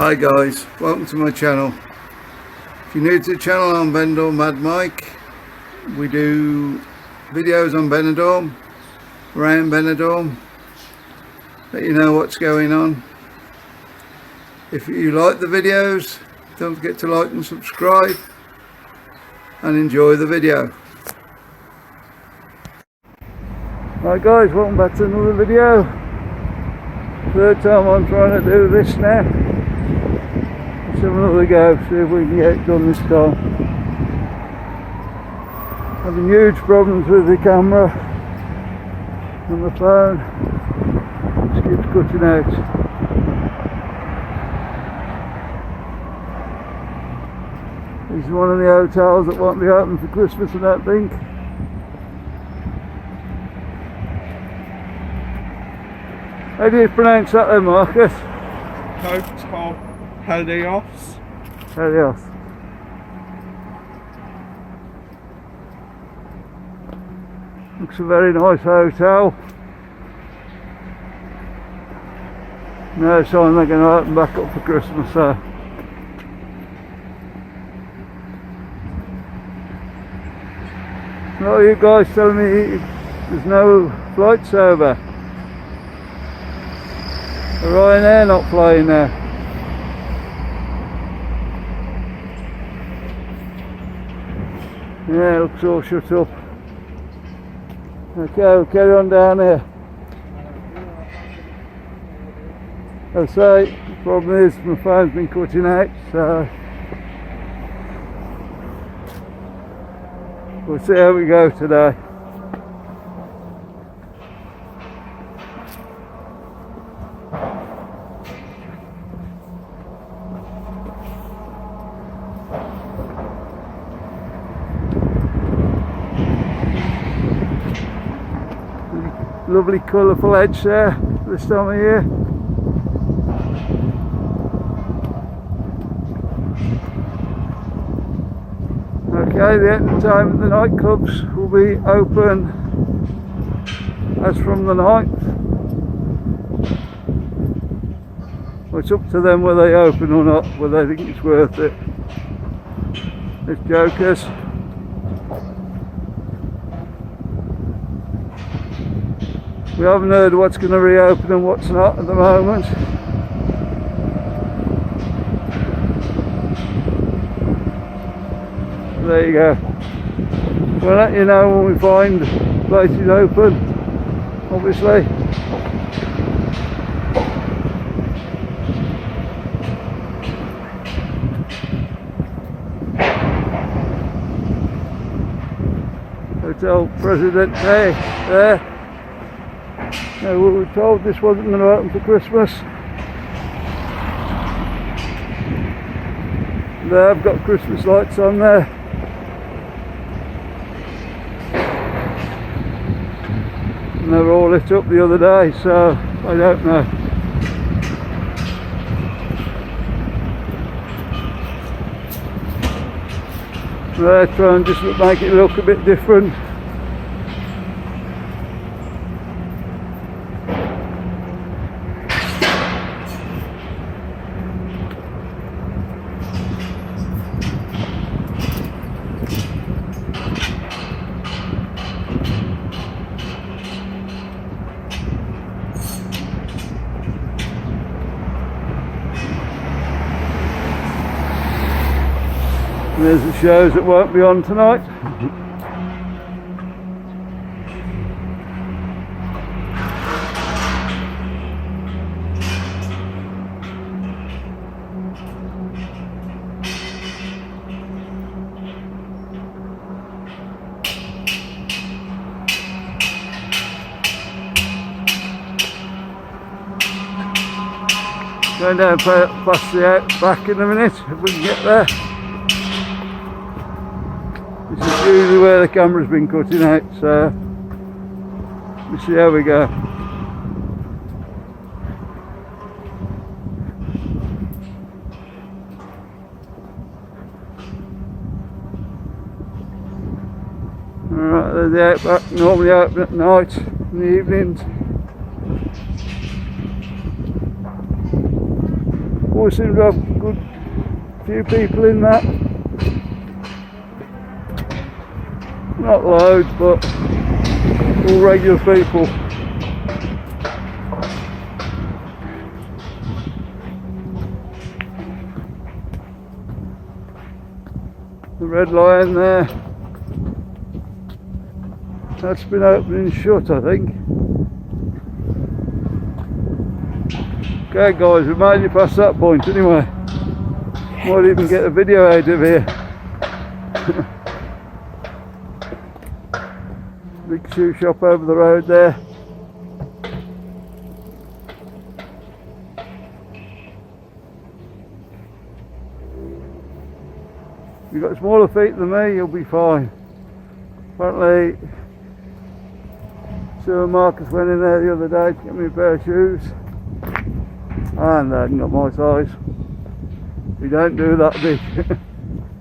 Hi guys, welcome to my channel. If you're new to the channel, I'm BENIDORM Mad Mike. We do videos on Benidorm, around Benidorm, let you know what's going on. If you like the videos, don't forget to like and subscribe and enjoy the video. Hi guys, welcome back to another video. Third time I'm trying to do this now. Let's have another go, see if we can get it done this time. Having huge problems with the camera and the phone. It keeps cutting out. This is one of the hotels that won't be open for Christmas, I don't think. How do you pronounce that then, Marcus? Hotel Helios. Helios. Looks a very nice hotel. No sign they're going to open back up for Christmas, so. No, you guys telling me there's no flights over. Ryanair not flying there. Yeah, it looks all shut up. Okay, we'll carry on down here. As I say, the problem is my phone's been cutting out, so we'll see how we go today. Lovely colourful edge there this time of year. Okay, the entertainment, the nightclubs will be open as from the 9th. Well, it's up to them whether they open or not, whether they think it's worth it. It's jokers. We haven't heard what's going to reopen and what's not at the moment. There you go. We'll let you know when we find places open, obviously. Hotel Presidente there. Now, we were told this wasn't going to open for Christmas. They've got Christmas lights on there. And they were all lit up the other day, so I don't know. They're trying to just make it look a bit different. There's the shows that won't be on tonight. Going down past the outback in a minute, if we can get there. This is usually where the camera's been cutting out, so we'll see how we go. Alright, there's the outback, normally open at night, in the evenings. Always seem to have a good few people in that. Not loads, but all regular people. The Red Lion there, that's been open and shut, I think. Okay guys, we made it past that point anyway. Might even get a video out of here. Big shoe shop over the road there. If you've got smaller feet than me, you'll be fine. Apparently, Sue and Marcus went in there the other day to get me a pair of shoes, and they hadn't got my size. We don't do that big.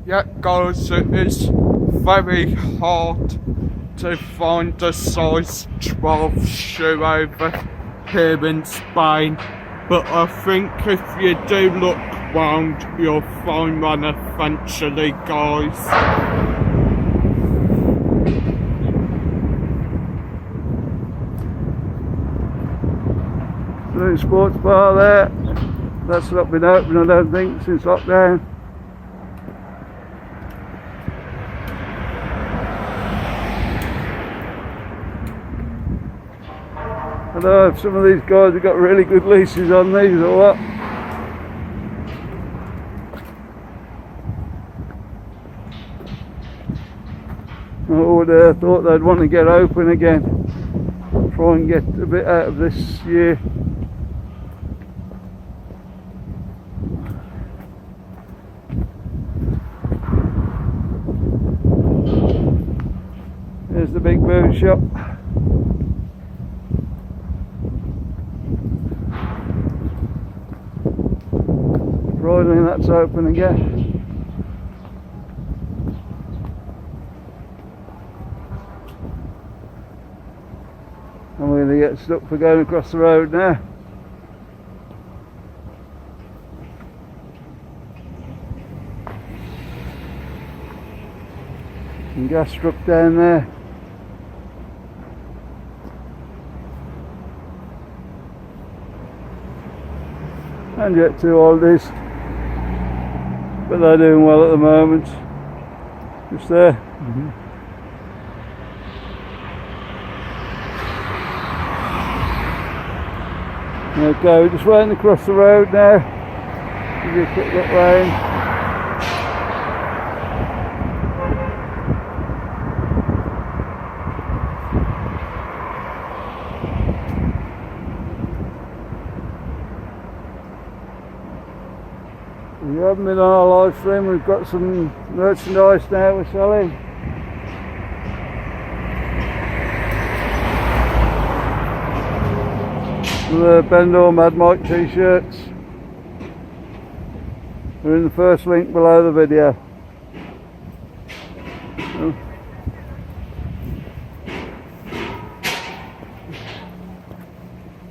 Yeah, guys, it is very hard to find a size 12 shoe over here in Spain, but I think if you do look round, you'll find one eventually, guys. New sports bar there. That's not been open, I don't think, since lockdown. I don't know if some of these guys have got really good leases on these or what. I would have thought they'd want to get open again, try and get a bit out of this year. There's the big boot shop. Surprisingly that's open again. I'm going to get stuck for going across the road now. And gas struck down there. And yet 2 holidays, but they're doing well at the moment. Just there. Okay, we're just waiting across the road now. Give you a quick look round. If you haven't been on our live stream, we've got some merchandise now we're selling. The BENIDORM Mad Mike t-shirts. They're in the first link below the video.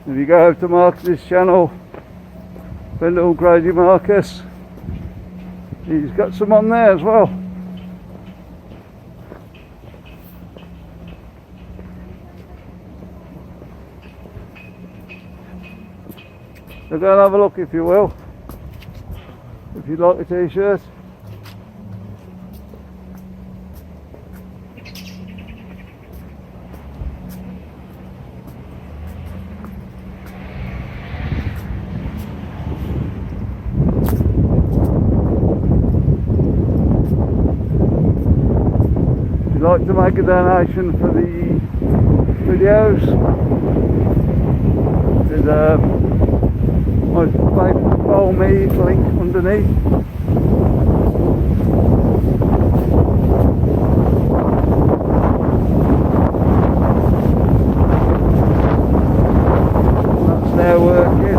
If you go over to Marcus's channel, BENIDORM Crazy Marcus, he's got some on there as well. So go and have a look if you will, if you'd like a t-shirt. If you'd like to make a donation for the videos, there's my PayPal me link underneath. That's now working.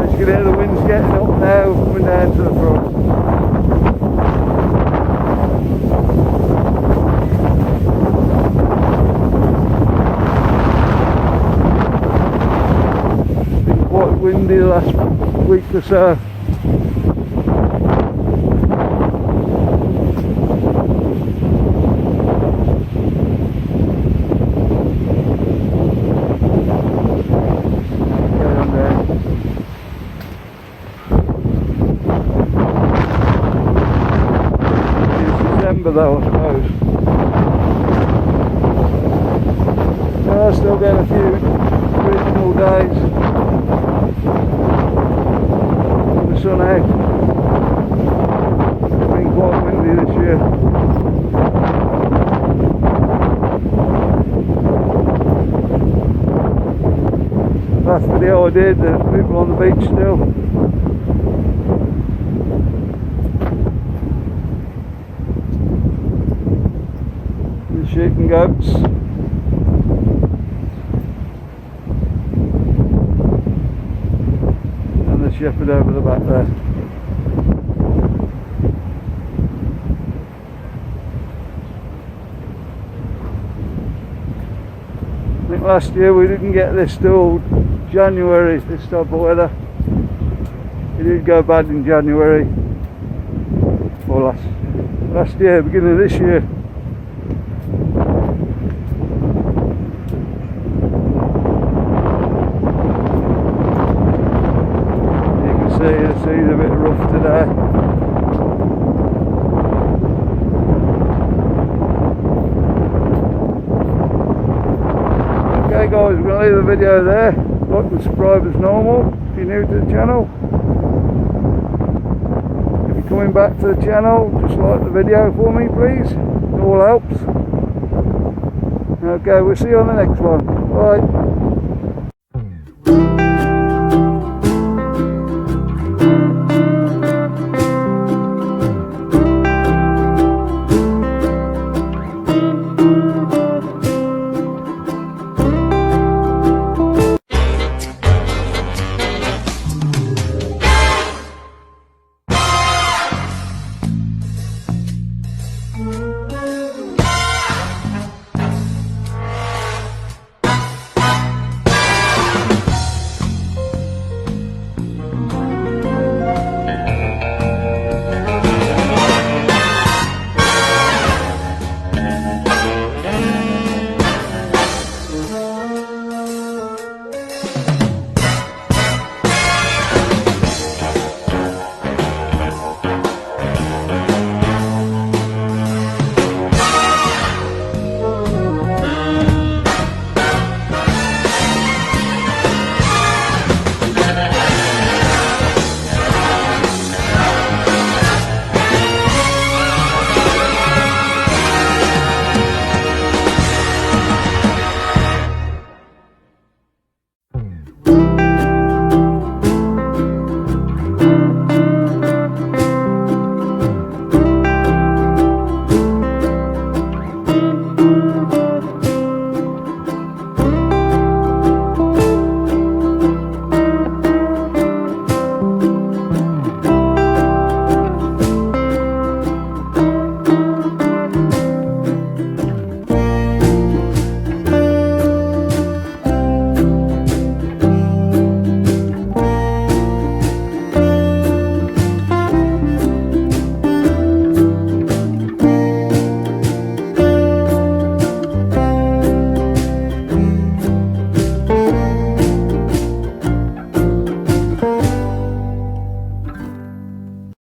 As you can hear, the wind's getting up now, coming down to the front. Windy last week or so. Though, I suppose. Yeah, I still get a few reasonable days with the sun out. It's been quite windy this year. Last video I did, there's people on the beach still. Sheep and goats. And the shepherd over the back there. I think last year we didn't get this till January, this type of weather. It did go bad in January. Or last year, beginning of this year. The sea's a bit rough today. Okay guys, we're going to leave the video there. Like and subscribe as normal if you're new to the channel. If you're coming back to the channel, just like the video for me please. It all helps. Okay, we'll see you on the next one. Bye.